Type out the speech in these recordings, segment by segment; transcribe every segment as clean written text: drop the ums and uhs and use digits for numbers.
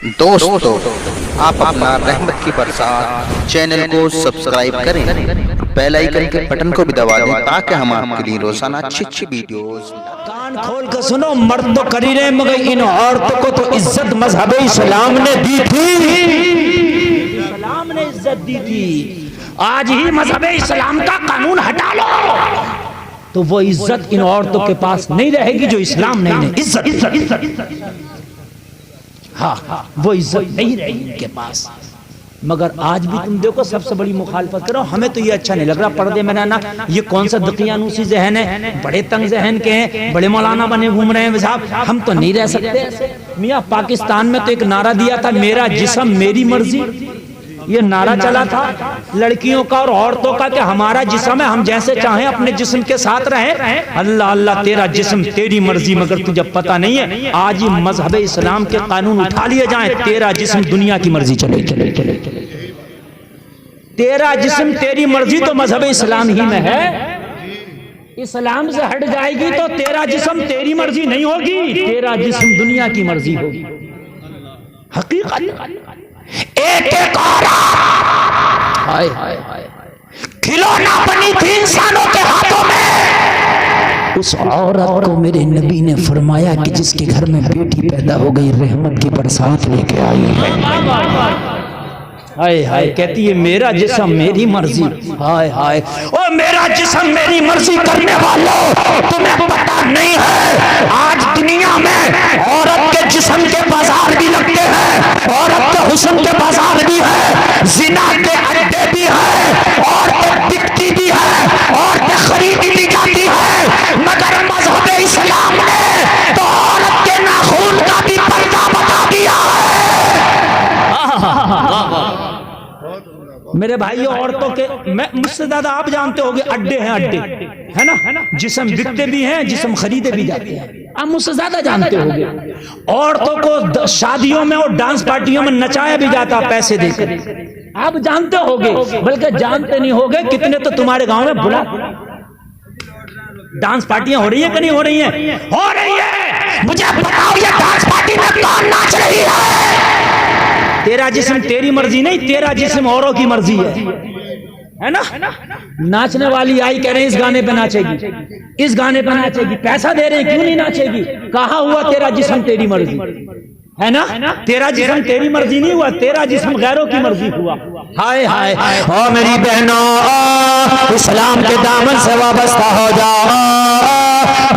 دوستو آپ اپنا رحمت کی برسات چینل کو سبسکرائب کریں، بیل آئیکن کے بٹن کو بھی دبا دیں تاکہ ہم آپ کے لیے روزانہ اچھی ویڈیوز۔ کان کھول کر سنو، مرد تو کر ہی رہے مگر ان عورتوں کو تو عزت مذہب اسلام نے دی تھی، اسلام نے عزت دی تھی۔ آج ہی مذہب اسلام کا قانون ہٹا لو تو وہ عزت ان عورتوں کے پاس نہیں رہے گی جو اسلام نہیں دے۔ عزت ہاں وہ عزت نہیں رہے گی ان کے پاس۔ مگر آج بھی تم دیکھو سب سے بڑی مخالفت کرو، ہمیں تو یہ اچھا نہیں لگ رہا پردے میں رہنا۔ یہ کون سا دقیانوسی ذہن ہے، بڑے تنگ ذہن کے ہیں، بڑے مولانا بنے گھوم رہے ہیں صاحب، ہم تو نہیں رہ سکتے ایسے۔ میاں پاکستان میں تو ایک نعرہ دیا تھا، میرا جسم میری مرضی، یہ نعرہ چلا تھا لڑکیوں کا اور عورتوں کا کہ ہمارا جسم ہے، ہم جیسے چاہیں اپنے جسم کے ساتھ رہیں۔ اللہ اللہ، تیرا جسم تیری مرضی، مگر تجھے پتہ نہیں ہے آج ہی مذہب اسلام کے قانون اٹھا لیے جائیں، تیرا جسم دنیا کی مرضی چلے تیرا جسم تیری مرضی تو مذہب اسلام ہی میں ہے۔ اسلام سے ہٹ جائے گی تو تیرا جسم تیری مرضی نہیں ہوگی، تیرا جسم دنیا کی مرضی ہوگی۔ حقیقت ایک کھلونا بنی تھی انسانوں کے ہاتھوں میں۔ اس عورت کو میرے نبی نے فرمایا کہ جس کے گھر میں بیٹی پیدا ہو گئی رحمت کی برسات لے کے آئی ہے۔ ہائے ہائے، کہتی ہے میرا جسم میری مرضی۔ ہائے ہائے، او میرا جسم میری مرضی کرنے والوں، تمہیں پتہ نہیں ہے آج دنیا میں عورت کے جسم کے بازار بھی لگتے ہیں، عورت کے حسن کے بازار بھی ہے، زنا کے اڈے بھی ہے، عورتیں بکتی بھی ہے، عورتیں خریدی بھی جاتی ہے، مگر مذہب اسلام نے تو عورت کے ناخون کا بھی پردہ بتا دیا ہے۔ میرے بھائیو، عورتوں کے مجھ سے زیادہ آپ جانتے ہوگے اڈے ہیں، اڈے ہے نا، جسم بکتے بھی ہیں، جسم خریدے بھی جاتے ہیں، آپ مجھ سے زیادہ جانتے ہوگے۔ عورتوں کو شادیوں میں اور ڈانس پارٹیوں میں نچایا بھی جاتا پیسے دے کر، آپ جانتے ہوگے، بلکہ جانتے نہیں ہوگے کتنے تو تمہارے گاؤں میں بلا۔ ڈانس پارٹیاں ہو رہی ہیں کہ نہیں ہو رہی ہیں؟ ہو رہی ہے۔ مجھے بتاؤ یہ ڈانس پارٹی میں کون ناچ رہی ہے؟ تیرا جسم تیری مرضی نہیں، تیرا جسم اوروں کی مرضی ہے نا۔ ناچنے والی آئی کہہ رہے ہیں اس گانے پہ ناچے گی، اس گانے پہ ناچے گی، پیسہ دے رہے ہیں کیوں نہیں ناچے گی؟ کہاں ہوا تیرا جسم تیری مرضی ہے نا؟ تیرا جسم تیری مرضی نہیں ہوا، تیرا جسم غیروں کی مرضی ہوا۔ ہائے ہائے، او میری بہنوں، اسلام کے دامن سے وابستہ ہو جاؤ۔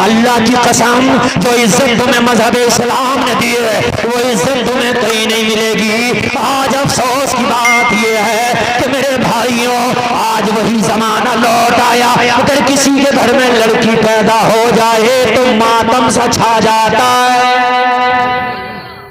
اللہ کی قسم، جو عزت تمہیں مذہب اسلام نے دی ہے وہ عزت تمہیں کہیں نہیں ملے گی۔ آج افسوس کی بات یہ ہے کہ میرے بھائیوں، آج وہی زمانہ لوٹ آیا، اگر کسی کے گھر میں لڑکی پیدا ہو جائے تو ماتم سا چھا جاتا ہے۔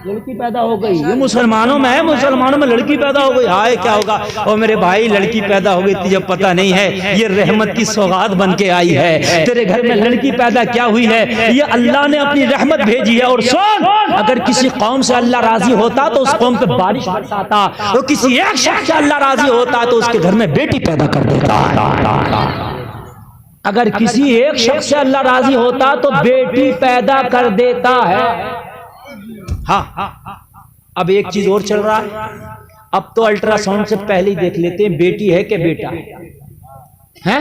لڑکی پیدا ہو گئی، یہ مسلمانوں میں ہے، مسلمانوں میں لڑکی پیدا ہو گئی، ہائے کیا ہوگا؟ اور میرے بھائی لڑکی پیدا ہو گئی تجھے پتہ نہیں ہے یہ رحمت کی سوغات بن کے آئی ہے۔ تیرے گھر میں لڑکی پیدا کیا ہوئی ہے؟ یہ اللہ نے اپنی رحمت بھیجی ہے۔ اور سن، اگر کسی قوم سے اللہ راضی ہوتا تو اس قوم پہ بارش برساتا، اور کسی ایک شخص سے اللہ راضی ہوتا تو اس کے گھر میں بیٹی پیدا کر دیتا۔ اگر کسی ایک شخص سے اللہ راضی ہوتا تو بیٹی پیدا کر دیتا ہے۔ ہاں، اب ایک چیز اور چل رہا ہے، اب تو الٹرا ساؤنڈ سے پہلے ہی دیکھ لیتے ہیں بیٹی ہے کہ بیٹا ہے۔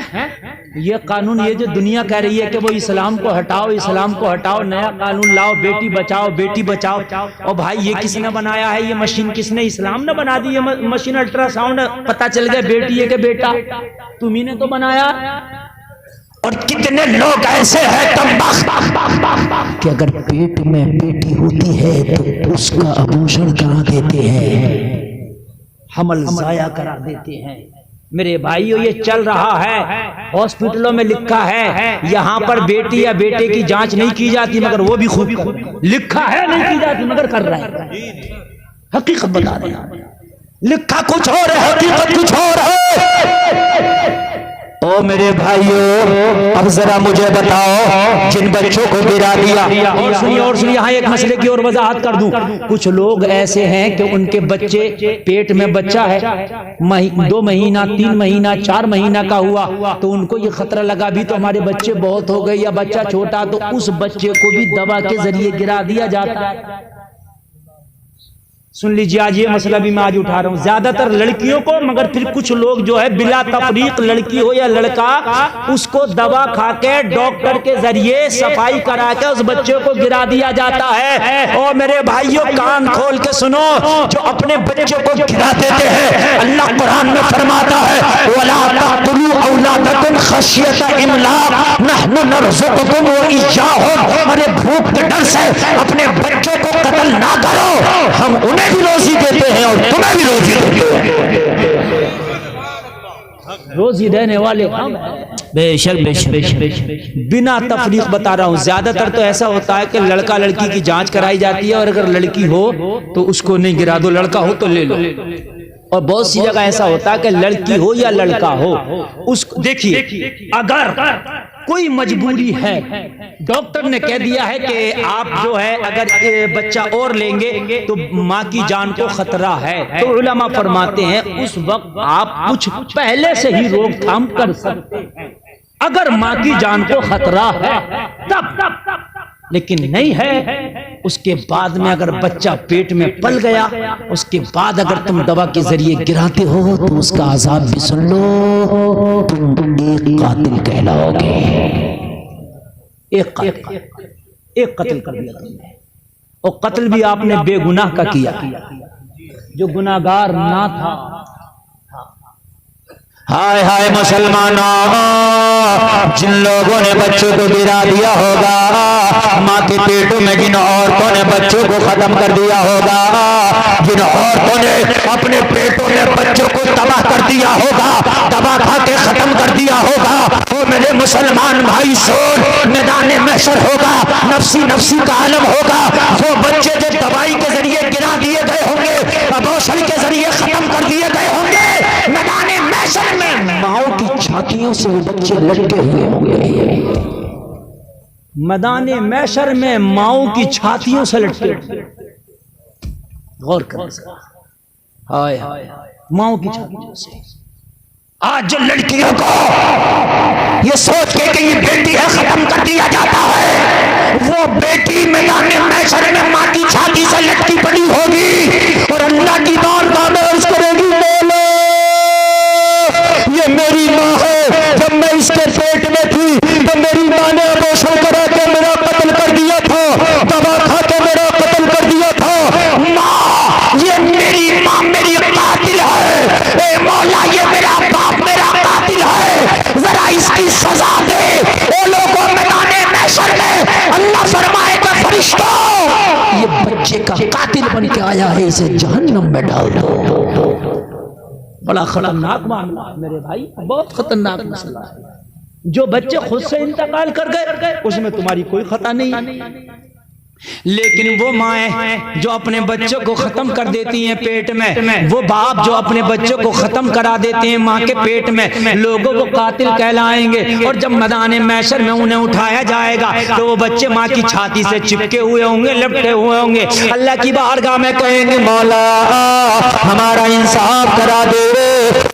یہ قانون، یہ جو دنیا کہہ رہی ہے کہ وہ اسلام کو ہٹاؤ، اسلام کو ہٹاؤ، نیا قانون لاؤ، بیٹی بچاؤ، بیٹی بچاؤ۔ اور بھائی یہ کس نے بنایا ہے؟ یہ مشین کس نے؟ اسلام نے بنا دی یہ مشین، الٹرا ساؤنڈ، پتہ چل گیا بیٹی ہے کہ بیٹا، تمہیں نے تو بنایا۔ اور کتنے لوگ ایسے ہیں کہ اگر پیٹ میں بیٹی ہوتی ہے تو اس کا ابورشن کرا دیتے ہیں، حمل ضائع کرا دیتے ہیں۔ میرے بھائیو، یہ چل رہا ہے، ہاسپٹلوں میں لکھا ہے یہاں پر بیٹی یا بیٹے کی جانچ نہیں کی جاتی، مگر وہ بھی خوب لکھا ہے نہیں کی جاتی مگر کر رہے ہیں۔ حقیقت بتا رہے ہیں، لکھا کچھ اور ہے، حقیقت کچھ اور ہے۔ او میرے بھائیو، اب ذرا مجھے بتاؤ جن بچوں کو گرا دیا، اور سنیے یہاں ایک مسئلے کی اور وضاحت کر دوں۔ کچھ لوگ ایسے ہیں کہ ان کے بچے پیٹ میں بچہ ہے، 2 مہینہ 3 مہینہ 4 مہینہ کا ہوا تو ان کو یہ خطرہ لگا بھی تو ہمارے بچے بہت ہو گئے یا بچہ چھوٹا، تو اس بچے کو بھی دوا کے ذریعے گرا دیا جاتا ہے۔ سن لیجیے آج یہ مسئلہ بھی میں آج اٹھا رہا ہوں، زیادہ تر لڑکیوں کو، مگر پھر کچھ لوگ جو ہے بلا تفریق لڑکی ہو یا لڑکا، اس کو دوا کھا کے ڈاکٹر کے ذریعے صفائی کرا کے اس بچے کو گرا دیا جاتا ہے۔ اور میرے بھائیوں کان کھول کے سنو، جو اپنے بچے کو گرا دیتے ہیں، اللہ قرآن میں فرماتا ہے وَلَا تَقْتُلُوا أَوْلَادَكُمْ خَشْيَةَ إِمْلَاقٍ نَحْنُ نَرْزُقُكُمْ وَإِيَّاهُمْ، ارے بھوک کے ڈر سے اپنے بچوں کو قتل نہ کرو، ہم انہیں بھی روزی دیتے ہیں اور تمہیں بھی روزی دیتے ہیں، روزی دینے والے ہم ہیں۔ بے شک بے شک بے شک بنا تفریق بتا رہا ہوں، زیادہ تر تو ایسا ہوتا ہے کہ لڑکا لڑکی کی جانچ کرائی جاتی ہے، اور اگر لڑکی ہو تو اس کو نہیں گرا دو، لڑکا ہو تو لے لو۔ اور بہت سی جگہ ایسا ہوتا ہے کہ لڑکی ہو یا لڑکا ہو، اس کو دیکھیے اگر کوئی مجبوری ہے، ڈاکٹر نے کہہ دیا ہے کہ آپ جو ہے اگر بچہ اور لیں گے تو ماں کی جان کو خطرہ ہے، تو علماء فرماتے ہیں اس وقت آپ کچھ پہلے سے ہی روک تھام کر سکتے ہیں اگر ماں کی جان کو خطرہ ہے تب۔ لیکن نہیں ہے، اس کے بعد میں اگر بچہ پیٹ میں پل گیا، اس کے بعد اگر تم دوا کے ذریعے گراتے ہو تو اس کا عذاب بھی سن لو، تم ایک قاتل کہلاؤ گے۔ ایک قتل کر دیا تم نے، اور قتل بھی آپ نے بے گناہ کا کیا، جو گناہگار نہ تھا۔ ہائے ہائے مسلمانوں، جن لوگوں نے بچوں کو گرا دیا ہوگا، ماں کے پیٹوں میں جن عورتوں نے بچوں کو ختم کر دیا ہوگا، جن عورتوں نے اپنے پیٹوں میں بچوں کو تباہ کر دیا ہوگا، دبا کھا کے ختم کر دیا ہوگا، وہ میرے مسلمان بھائی سن، میدان محشر ہوگا، نفسی نفسی کا عالم ہوگا، وہ بچے جو دوائی کے ذریعے گرا دیے گئے ہوں گے، ابوشن کے ذریعے ختم کر دیے گئے ہوں گے، میدان محشر میں ماؤں کی چھاتیوں سے وہ بچے لٹکے ہوئے ہوں گے، میدان محشر میں ماؤں کی چھاتیوں سے لٹکے ہوئے، غور کریں، ہائے ماؤں کی چھاتیوں سے۔ آج جو لڑکیوں کو یہ سوچ کے کہ یہ بیٹی ہے ختم کر دیا جاتا ہے، وہ بیٹی میدان محشر میں ماں کی چھاتی سے لٹکی پڑی ہوگی، اور اللہ کی بارگاہ میں عرض کرے گی مولا یہ میری ماں ہے، جب میں اس کے پیٹ میں تھی تو میری ماں نے ابوشن کرا کے میرا قتل کر دیا تھا، دوا کھا کے میرا قتل کر دیا تھا، ماں یہ میری ماں میری قاتل ہے، اے مولا یہ میرا باپ میرا قاتل ہے، ذرا اس کی سزا دے۔ اے لوگوں میدان محشر میں اللہ فرمائے گا فرشتوں یہ بچے کا قاتل بن کے آیا ہے، اسے جہنم میں ڈال دو۔ بڑا خطرناک معاملہ ہے میرے بھائی، بہت خطرناک مسئلہ ہے۔ جو بچے خود سے انتقال کر گئے اس میں تمہاری کوئی خطا نہیں، لیکن وہ مائیں جو اپنے بچوں کو ختم کر دیتی ہیں پیٹ میں، وہ باپ جو اپنے بچوں کو ختم کرا دیتے ہیں ماں کے پیٹ میں، لوگوں کو قاتل کہلائیں گے، اور جب میدان محشر میں انہیں اٹھایا جائے گا تو وہ بچے ماں کی چھاتی سے چپکے ہوئے ہوں گے، لپٹے ہوئے ہوں گے، اللہ کی بارگاہ میں کہیں گے مولا ہمارا انصاف کرا دے،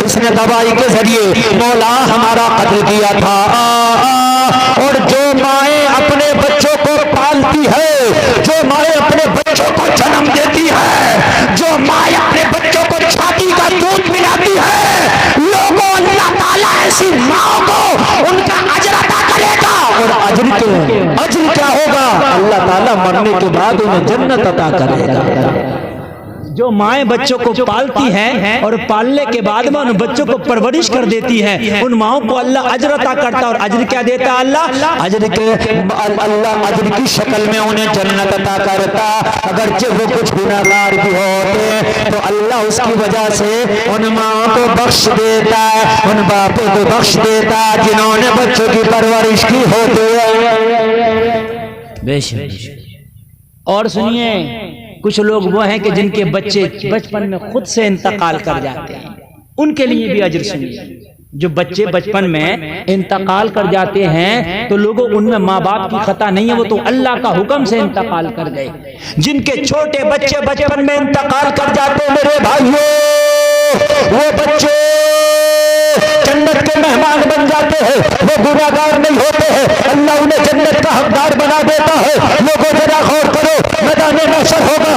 اس نے دوائی کے ذریعے مولا ہمارا قتل کیا تھا۔ اور جو مائیں اپنے بچوں کو پالتی ہے، جو مائیں اپنے بچوں کو جنم دیتی ہے، جو مائیں اپنے بچوں کو چھاتی کا دودھ پلاتی ہے، لوگوں اللہ تعالیٰ ایسی ماں کو ان کا اجر عطا کرے گا، اور اجر کیا ہوگا؟ اللہ تعالیٰ مرنے کے بعد انہیں جنت عطا کرے گا۔ جو مائیں بچوں کو پالتی ہیں اور پالنے کے بعد میں ان بچوں کو پرورش کر دیتی ہیں، ان ماؤں کو اللہ اجر عطا کرتا ہے، اور اجر کیا دیتا ہے اللہ؟ اللہ اجر کی شکل میں انہیں جنت عطا کرتا، اگرچہ وہ کچھ گناہگار بھی ہوتے تو اللہ اس کی وجہ سے ان ماؤں کو بخش دیتا ہے، ان باپوں کو بخش دیتا ہے جنہوں نے بچوں کی پرورش کی ہوتی ہے۔ اور سنیے کچھ لوگ وہ ہیں کہ جن کے بچے بچپن میں خود سے انتقال کر جاتے ہیں، ان کے لیے بھی اجر سنیے۔ جو بچے بچپن میں انتقال کر جاتے ہیں تو لوگوں ان میں ماں باپ کی خطا نہیں ہے، وہ تو اللہ کا حکم سے انتقال کر گئے۔ جن کے چھوٹے بچے بچپن میں انتقال کر جاتے ہیں میرے بھائیوں، وہ بچے جنت کے مہمان بن جاتے ہیں، وہ گناہگار نہیں ہوتے ہیں، اللہ انہیں جنت کا حقدار بنا دیتا ہے۔ لوگوں ذرا غور کرو، میدان محشر ہوگا،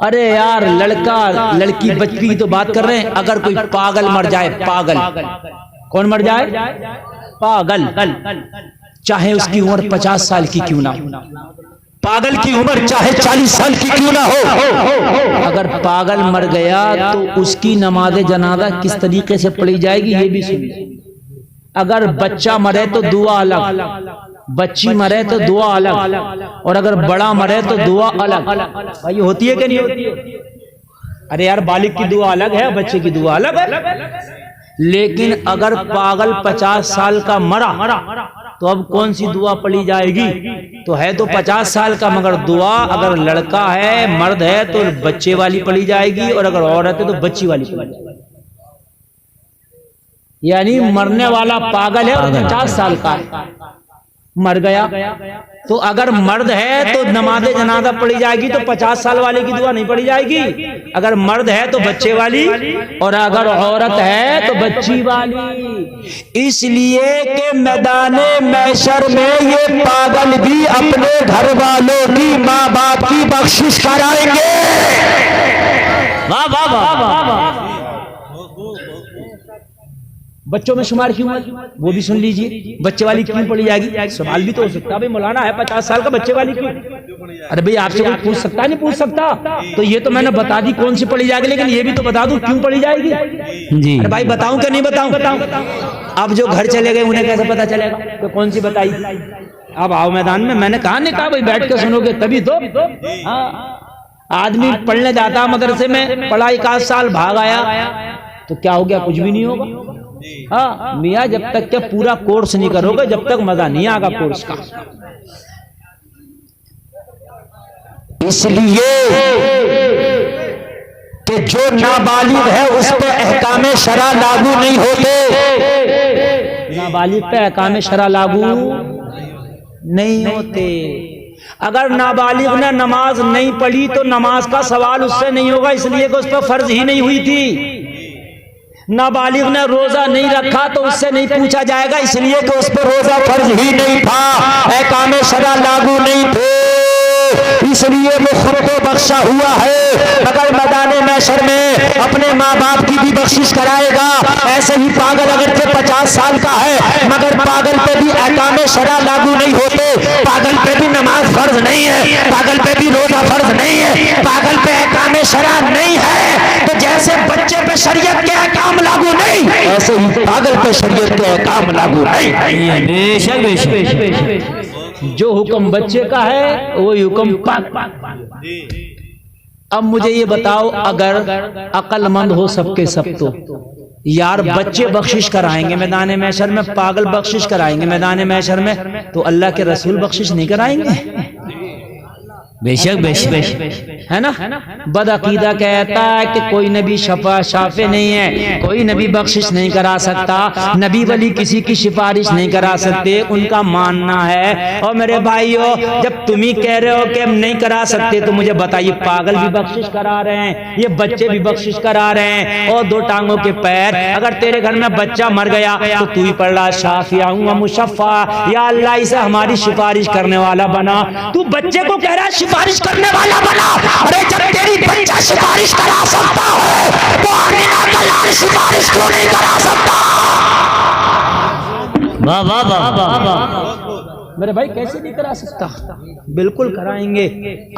ارے یار لڑکا لڑکی بچی کی تو بات کر رہے ہیں. اگر کوئی پاگل مر جائے, پاگل, کون مر جائے؟ پاگل, چاہے اس کی عمر 50 سال کی کیوں نہ ہو, پاگل کی عمر چاہے 40 سال کی کیوں نہ ہو, اگر پاگل مر گیا تو اس کی نماز جنازہ کس طریقے سے پڑھی جائے گی یہ بھی سنیے. اگر بچہ مرے تو دعا الگ, بچی مرے تو دعا الگ, اور اگر بڑا مرے تو دعا الگ. بھائی ہوتی ہے کہ نہیں ہوتی ہے؟ ارے یار بالغ کی دعا الگ ہے, بچے کی دعا الگ ہے. لیکن اگر پاگل 50 سال کا مرا تو اب کون سی دعا پڑھی جائے گی؟ تو ہے تو 50 سال کا, مگر دعا اگر لڑکا ہے مرد ہے تو بچے والی پڑھی جائے گی, اور اگر عورت ہے تو بچی والی پڑھی جائے گی. یعنی مرنے والا پاگل ہے اور 50 سال کا ہے, مر گیا تو اگر مرد ہے تو نماز جنازہ پڑھی جائے گی, تو 50 سال والے کی دعا نہیں پڑھی جائے گی. اگر مرد ہے تو بچے والی, اور اگر عورت ہے تو بچی والی. اس لیے کہ میدان محشر میں یہ پاگل بھی اپنے گھر والوں کی, ماں باپ کی بخشش کرائیں گے. واہ واہ واہ واہ. بچوں میں شمار کیوں ہے وہ بھی سن لیجئے. بچے والی کیوں پڑھی جائے گی؟ سوال بھی تو ہو سکتا ہے مولانا ہے 50 سال کا, بچے والی کیوں؟ ارے بھئی آپ سے کوئی پوچھ سکتا ہے؟ نہیں پوچھ سکتا. تو یہ تو میں نے بتا دی کون سی پڑھی جائے گی, لیکن یہ بھی تو بتا دوں کیوں پڑھی جائے گی. جی ارے بھائی بتاؤں کہ نہیں بتاؤں؟ اب جو گھر چلے گئے انہیں کیسے پتا چلے گا کہ کون سی بتائی؟ اب آؤ میدان میں. میں نے کہا نہیں کہا بھائی بیٹھ کے سنو گے تبھی تو. آدمی پڑھنے جاتا مدرسے میں, پڑھا 1 سال بھاگ آیا تو کیا ہو گیا؟ کچھ بھی نہیں ہوگا. ہاں میاں جب تک کہ پورا کورس نہیں کرو گے جب تک مزہ نہیں آگا کورس کا. اس لیے کہ جو نابالغ ہے اس پہ احکام شرع لاگو نہیں ہوتے. نابالغ پہ احکام شرع لاگو نہیں ہوتے. اگر نابالغ نے نماز نہیں پڑھی تو نماز کا سوال اس سے نہیں ہوگا, اس لیے کہ اس پہ فرض ہی نہیں ہوئی تھی. نابالغ نے روزہ نہیں رکھا تو اس سے نہیں پوچھا جائے گا, اس لیے کہ اس پہ روزہ فرض ہی نہیں تھا, احکام شرع لاگو نہیں تھے, اس لیے وہ خود کو بخشا ہوا ہے. مگر میدان محشر میں اپنے ماں باپ کی بھی بخشش کرائے گا. ایسے ہی پاگل اگرچہ 50 سال کا ہے مگر پاگل پہ بھی احکام شرع لاگو نہیں ہوتے. پاگل پہ بھی نماز فرض نہیں ہے, پاگل پہ بھی روزہ فرض نہیں ہے, پاگل پہ احکام شرع نہیں ہے. تو جیسے بچے پہ شریعت کے احکام لاگو نہیں, ایسے ہی پاگل پہ شریعت کے احکام لاگو نہیں. بے شک بے شک. جو حکم بچے کا ہے وہی حکم پاک. اب مجھے یہ بتاؤ, اگر عقل مند ہو سب کے سب تو یار بچے بخشش کرائیں گے میدان محشر میں, پاگل بخشش کرائیں گے میدان محشر میں, تو اللہ کے رسول بخشش نہیں کرائیں گے؟ بے شک بے شک ہے نا. بد عقیدہ کہتا ہے کہ کوئی نبی شافع نہیں ہے, کوئی نبی بخشش نہیں کرا سکتا, نبی ولی کسی کی سفارش نہیں کرا سکتے, ان کا ماننا ہے. اور میرے بھائیو جب تم ہی کہہ رہے ہو کہ ہم نہیں کرا سکتے تو مجھے بتائیے پاگل بھی بخشش کرا رہے ہیں, یہ بچے بھی بخشش کرا رہے ہیں, اور 2 ٹانگوں کے پیر. اگر تیرے گھر میں بچہ مر گیا تو تو ہی پڑھ رہا شافع ہوں و مشفع, یا اللہ اسے ہماری سفارش کرنے والا بنا. تو بچے کو کہہ رہا ہے سفارش کرنے والا بنا. ارے جب تیری بچہ سفارش کرا سکتا ہے تو آمینہ کا لال سفارش کیوں نہیں کرا سکتا؟ واہ واہ واہ. میرے بھائی کیسے نہیں کرا سکتا؟ بالکل کرائیں گے,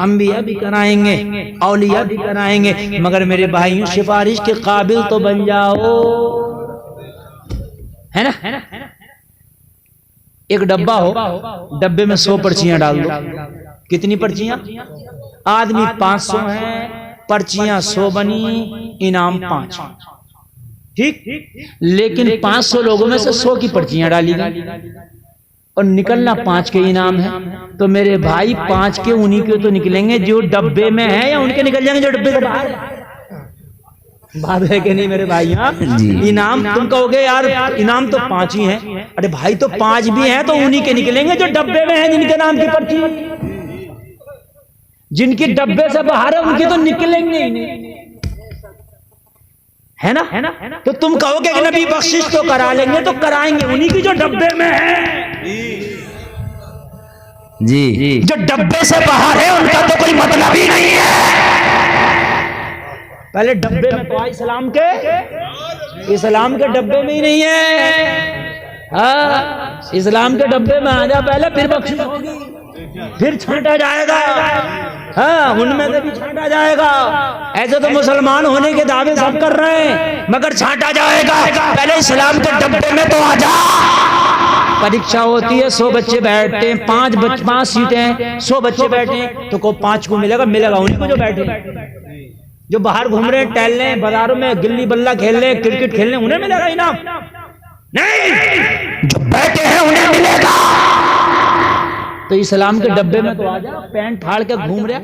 انبیاء بھی کرائیں گے, اولیاء بھی کرائیں گے, مگر میرے بھائیوں سفارش کے قابل تو بن جاؤ, ہے نا. ایک ڈبہ ہو, ڈبے میں 100 پرچیاں ڈال دو. کتنی پرچیاں؟ آدمی 500 ہیں, پرچیاں 100 بنی, انعام 5. ٹھیک, لیکن 500 لوگوں میں سے 100 کی پرچیاں ڈالی گئی اور نکلنا 5 کے انعام ہے. تو میرے بھائی 5 کے انہی کے تو نکلیں گے جو ڈبے میں ہیں, یا ان کے نکل جائیں گے جو ڈبے سے باہر. بات ہے کہ نہیں میرے بھائی؟ انعام تم کہو گے یار انعام تو 5 ہی ہیں. ارے بھائی تو 5 بھی ہیں تو انہی کے نکلیں گے جو ڈبے میں ہیں, جن کے نام کی پرچی, جن کی ڈبے سے باہر ہے ان کی تو نکلیں گے ہی نہیں, ہے نا. تو تم کہو گے کہ نبی بخشش تو کرا لیں گے, تو کرائیں گے انہی کی جو ڈبے میں ہیں. جی جو ڈبے سے باہر ہے ان کا تو کوئی مطلب ہی نہیں ہے. پہلے ڈبے میں تو اسلام کے ڈبے میں ہی نہیں ہے. ہاں اسلام کے ڈبے میں آ جا پہلے, پھر بخشش ہوگی, پھر چھانٹا جائے گا. ہاں ان میں سے بھی چھانٹا جائے گا. ایسے تو مسلمان ہونے کے دعوے سب کر رہے ہیں مگر چھانٹا جائے گا. پہلے اسلام کے ڈبے میں تو آ جا. پریکشا ہوتی ہے, 100 بچے بیٹھتے ہیں, 5 سیٹیں ہیں, 100 بچے بیٹھے ہیں, تو کو 5 کو ملے گا انہیں کو جو بیٹھے, جو باہر گھوم رہے ہیں, ٹہل رہے ہیں بازاروں میں, گلی بلہ کھیل رہے ہیں, کرکٹ کھیل رہے ہیں, انہیں ملے گا انعام نہیں, جو بیٹھے ہیں انہیں ملے گا. تو اسلام کے ڈبے میں تو آ جا, پینٹ پھاڑ کے گھوم رہے ہیں.